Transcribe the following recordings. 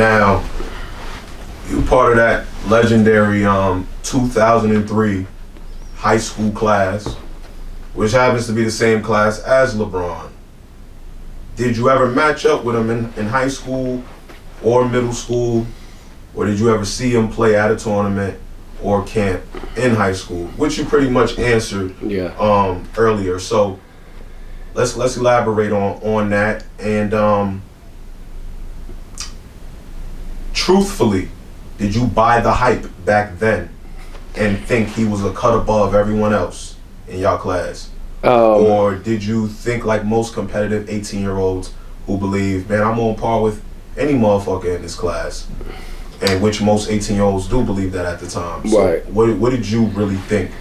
Now, you part of that legendary 2003 high school class, which happens to be the same class as LeBron. Did you ever match up with him in high school or middle school? Or did you ever see him play at a tournament or camp in high school? Which you pretty much answered earlier. So let's elaborate on that. And truthfully, did you buy the hype back then and think he was a cut above everyone else in y'all class? Or did you think like most competitive 18-year-olds who believe, man, I'm on par with any motherfucker in this class? And which most 18-year-olds do believe that at the time. So right. What did you really think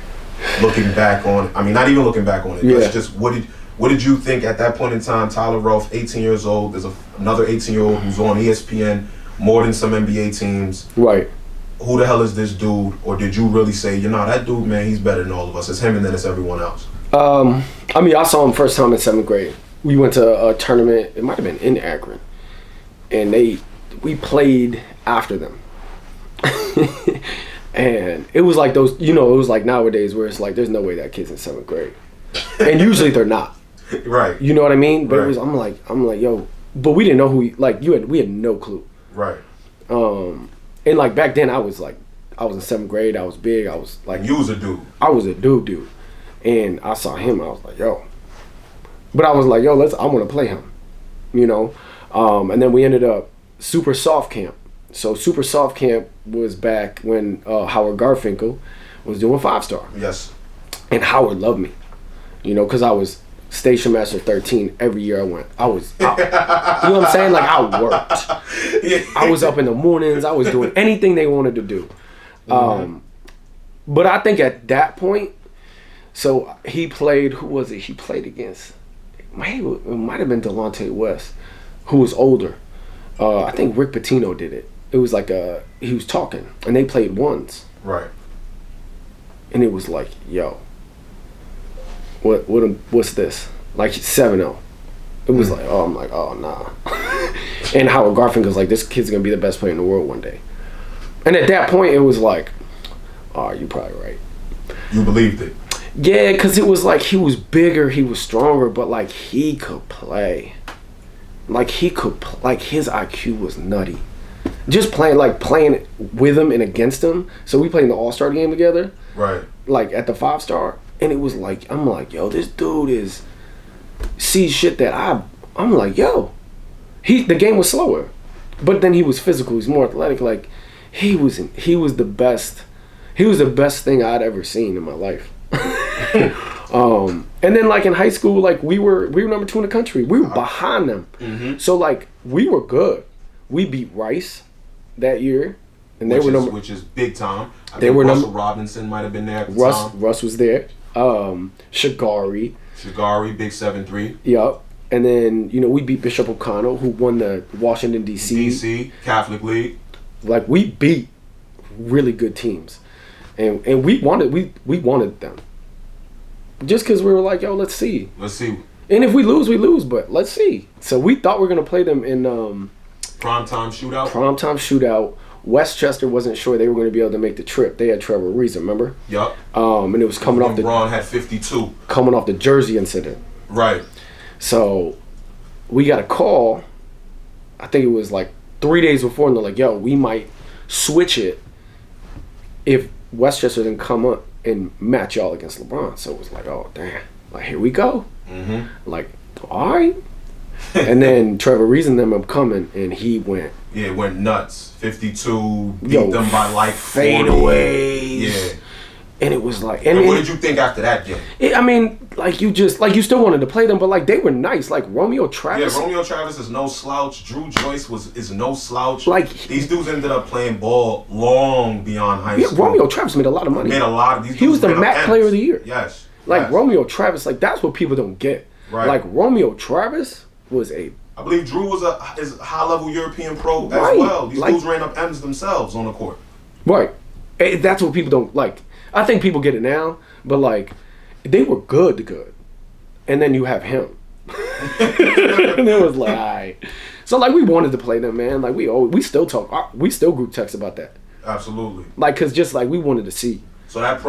looking back on it? I mean, not even looking back on it. Yeah. Just what did you think at that point in time? Tyler Relph, 18 years old. There's another 18-year-old who's on ESPN more than some NBA teams. Right. Who the hell is this dude? Or did you really say, that dude, man, he's better than all of us. It's him and then it's everyone else. I mean, I saw him first time in 7th grade. We went to a tournament. It might have been in Akron. And we played after them. And it was like those, it was like nowadays where it's like, there's no way that kid's in 7th grade. And usually they're not. Right. You know what I mean? But right. I'm like, yo, but we didn't know who we had no clue. Right. And like back then I was in 7th grade, I was big, I was like. You was a dude. I was a dude. And I saw him, I was like, yo. But I was like, yo, I want to play him. And then we ended up Super Soft Camp. So Super Soft Camp was back when Howard Garfinkel was doing 5-star. Yes. And Howard loved me, because I was Station Master 13 every year I went. You know what I'm saying? Like I worked. Yeah. I was up in the mornings. I was doing anything they wanted to do. Mm-hmm. But I think at that point, so he played, who was it he played against? It might have been Delonte West, who was older. I think Rick Pitino did it. It was like he was talking, and they played ones. Right. And it was like, yo, what's this? Like 7-0. It was like, I'm like, oh, nah. And Howard Garfinkel's like, this kid's going to be the best player in the world one day. And at that point, it was like, oh, you're probably right. You believed it. Yeah, because it was like he was bigger, he was stronger, but like he could play. Like his IQ was nutty. Just playing with him and against him. So we played in the All-Star game together. Right. Like at the 5-star. And it was like, I'm like, yo, this dude sees shit that I'm like, yo. The game was slower. But then he was physical, he's more athletic. Like he was the best. He was the best thing I'd ever seen in my life. And then like in high school, like we were number 2 in the country. We were behind them. Mm-hmm. So like we were good. We beat Rice that year, and which is big time. Russell Robinson might have been there at the time. Russ was there. Shagari, big 7-3. Yup. And then we beat Bishop O'Connell, who won the Washington D.C. Catholic League. Like we beat really good teams, and we wanted them. Just because we were like, yo, let's see. And if we lose, we lose, but let's see. So we thought we were going to play them in Primetime shootout. Westchester wasn't sure they were going to be able to make the trip. They had Trevor Ariza, remember? Yup. And it was coming off LeBron had 52. Coming off the Jersey incident. Right. So we got a call, I think it was like 3 days before, and they're like, yo, we might switch it if Westchester didn't come up and match y'all against LeBron. So it was like, oh, damn. Like, here we go. Mm-hmm. Like, all right. And then Trevor Reason them up coming, and he went. Yeah, went nuts. 52, beat them by like 40. Fadeaways. Yeah. And it was like. And what did you think after that game? You still wanted to play them, but like they were nice. Like Romeo Travis. Yeah, Romeo Travis is no slouch. Drew Joyce is no slouch. Like these dudes ended up playing ball long beyond high school. Romeo Travis made a lot of money. He was the MAC Player of the Year. Yes. Like Romeo Travis, like that's what people don't get. Right. Like Romeo Travis was I believe Drew is a high-level European pro as well. These dudes ran up M's themselves on the court. Right. That's what people don't like. I think people get it now, but like they were good. And then you have him. And it was like, all right. So like we wanted to play them, man. Like we still talk, we still group text about that. Absolutely. Like, cause just like we wanted to see. So that